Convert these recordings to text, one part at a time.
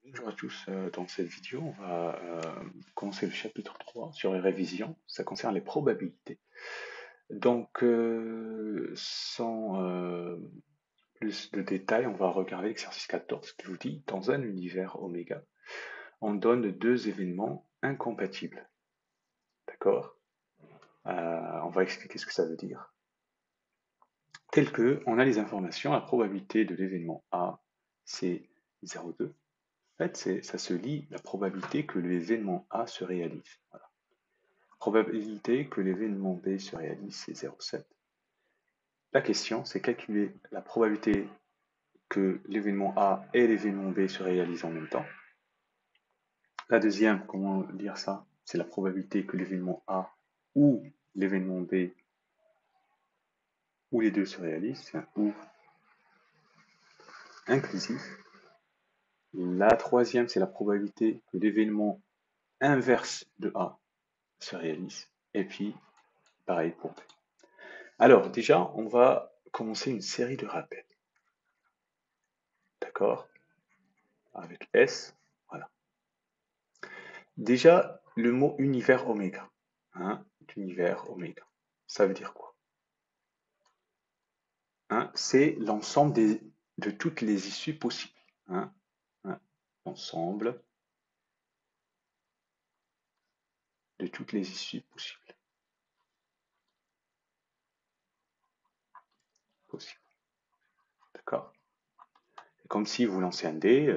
Bonjour à tous, dans cette vidéo, on va commencer le chapitre 3 sur les révisions. Ça concerne les probabilités. Donc, sans plus de détails, on va regarder l'exercice 14 qui vous dit, dans un univers oméga, on donne deux événements incompatibles. D'accord? On va expliquer ce que ça veut dire. Tel que, on a les informations, la probabilité de l'événement A, c'est 0,2. En fait, ça se lit la probabilité que l'événement A se réalise. Voilà. Probabilité que l'événement B se réalise, c'est 0,7. La question, c'est calculer la probabilité que l'événement A et l'événement B se réalisent en même temps. La deuxième, comment lire ça? C'est la probabilité que l'événement A ou l'événement B ou les deux se réalisent, c'est un ou inclusif. La troisième, c'est la probabilité que l'événement inverse de A se réalise. Et puis, pareil pour B. Alors, déjà, on va commencer une série de rappels. D'accord? Avec S. Voilà. Déjà, le mot univers oméga. Hein, univers oméga. Ça veut dire quoi? Hein, c'est l'ensemble de toutes les issues possibles. Hein, hein, l'ensemble de toutes les issues possibles. Possibles. D'accord? C'est comme si vous lancez un dé,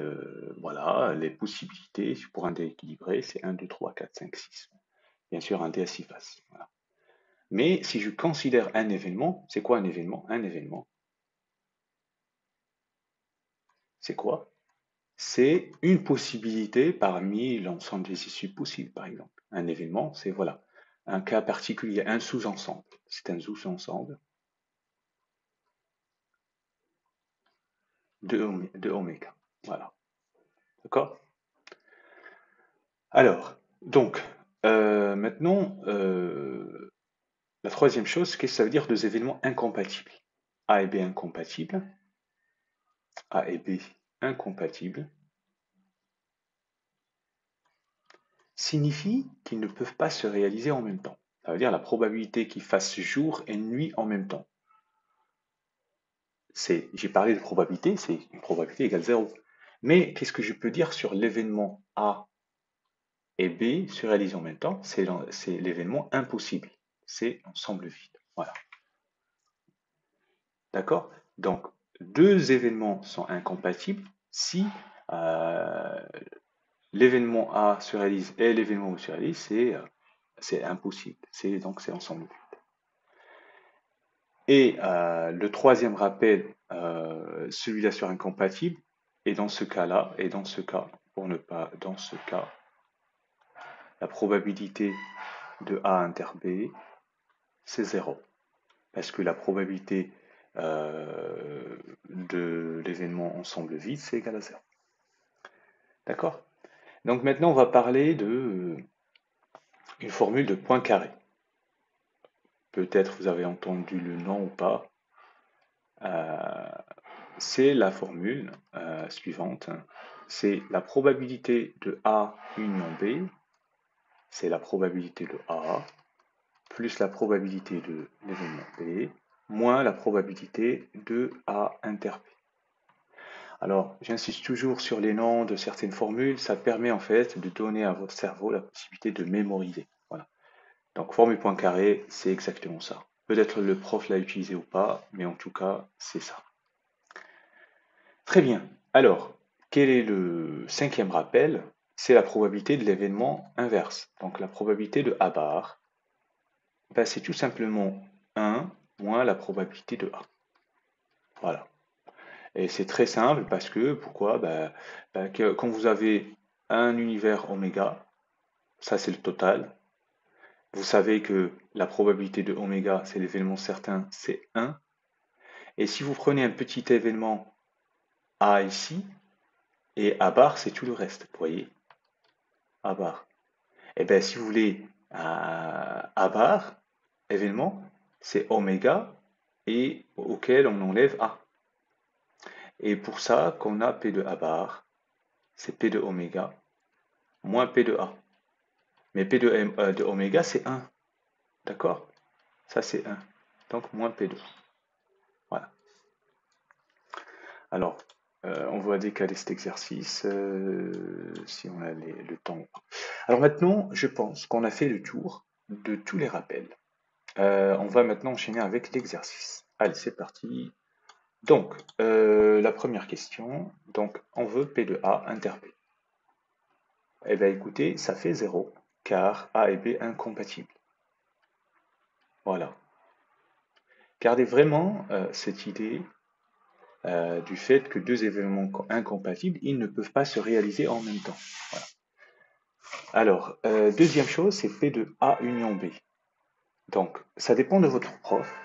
voilà, les possibilités pour un dé équilibré, c'est 1, 2, 3, 4, 5, 6. Bien sûr, un dé à 6 faces. Voilà. Mais si je considère un événement, c'est quoi un événement? Un événement, c'est quoi? C'est une possibilité parmi l'ensemble des issues possibles, par exemple. Un événement, c'est voilà, un cas particulier, un sous-ensemble. C'est un sous-ensemble de oméga. Voilà. D'accord? Alors, donc, maintenant, la troisième chose, qu'est-ce que ça veut dire deux événements incompatibles? A et B incompatibles. A et B incompatibles signifie qu'ils ne peuvent pas se réaliser en même temps. Ça veut dire la probabilité qu'ils fassent jour et nuit en même temps. J'ai parlé de probabilité, c'est une probabilité égale 0. Mais qu'est-ce que je peux dire sur l'événement A et B se réalisent en même temps? C'est l'événement impossible. C'est l'ensemble vide. Voilà. D'accord? Donc, deux événements sont incompatibles si euh, l'événement A se réalise et l'événement B se réalise, c'est impossible. Donc, c'est l'ensemble vide. Et le troisième rappel, celui-là sur incompatible, et dans ce cas-là, et dans ce cas, pour ne pas, dans ce cas, la probabilité de A inter B, c'est 0. Parce que la probabilité de l'événement ensemble vide, c'est égal à 0. D'accord? Donc maintenant, on va parler de une formule de Poincaré. Peut-être vous avez entendu le nom ou pas. Euh, c'est la formule suivante. C'est la probabilité de A union B, c'est la probabilité de A, plus la probabilité de l'événement B, moins la probabilité de A inter B. Alors, j'insiste toujours sur les noms de certaines formules, ça permet en fait de donner à votre cerveau la possibilité de mémoriser. Voilà. Donc, formule Poincaré, c'est exactement ça. Peut-être le prof l'a utilisé ou pas, mais en tout cas, c'est ça. Très bien. Alors, quel est le cinquième rappel? C'est la probabilité de l'événement inverse. Donc, la probabilité de A bar, ben, c'est tout simplement 1 moins la probabilité de A. Voilà. Et c'est très simple parce que, pourquoi? Quand vous avez un univers oméga, ça c'est le total, vous savez que la probabilité de oméga, c'est l'événement certain, c'est 1. Et si vous prenez un petit événement A ici, et A bar, c'est tout le reste, vous voyez? A bar. Et bien, si vous voulez, A bar, événement, c'est oméga, et auquel on enlève A. Et pour ça, qu'on a P de A bar, c'est P de oméga moins P de A. Mais P de oméga, c'est 1. D'accord? Ça, c'est 1. Donc, moins P de A. Voilà. Alors, on va décaler cet exercice si on a le temps. Alors maintenant, je pense qu'on a fait le tour de tous les rappels. On va maintenant enchaîner avec l'exercice. Allez, c'est parti. Donc, la première question. Donc, on veut P de A inter P. Eh bien, écoutez, ça fait 0, car A et B incompatibles. Voilà. Gardez vraiment cette idée du fait que deux événements incompatibles, ils ne peuvent pas se réaliser en même temps. Voilà. Alors, deuxième chose, c'est P de A union B. Donc, ça dépend de votre prof,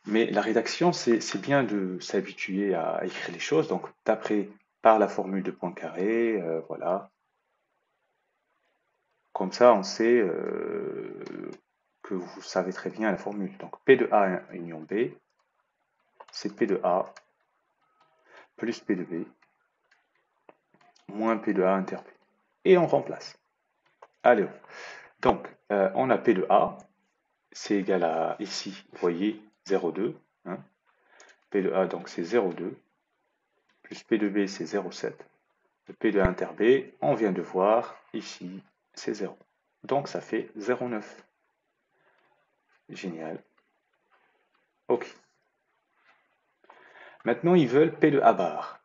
mais la rédaction, c'est bien de s'habituer à écrire les choses. Donc, d'après, par la formule de Poincaré, voilà. Comme ça, on sait que vous savez très bien la formule. Donc, P de A union B, c'est P de A plus P de B moins P de A inter P. Et on remplace. Allez, donc on a P de A, c'est égal à, ici, vous voyez, 0,2. Hein. P de A, donc c'est 0,2, plus P de B, c'est 0,7. Le P de A inter B, on vient de voir, ici, c'est 0. Donc ça fait 0,9. Génial. OK. Maintenant, ils veulent P de A bar.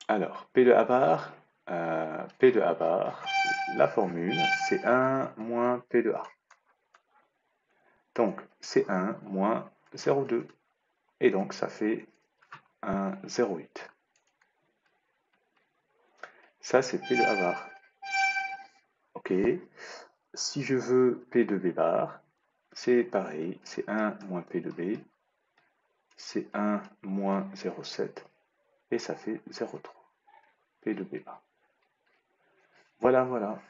Alors, P de A bar, la formule, c'est 1 moins P de A. Donc, c'est 1 moins 0,2. Et donc, ça fait 1, 0,8. Ça, c'est P de A bar. OK. Si je veux P de B bar, c'est pareil. C'est 1 moins P de B. C'est 1 moins 0,7. Et ça fait 0,3. P de B bar. Voilà, voilà.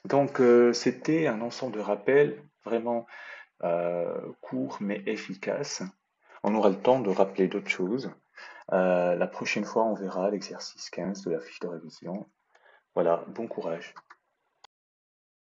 Donc, c'était un ensemble de rappels vraiment court mais efficace. On aura le temps de rappeler d'autres choses. La prochaine fois, on verra l'exercice 15 de la fiche de révision. Voilà, bon courage.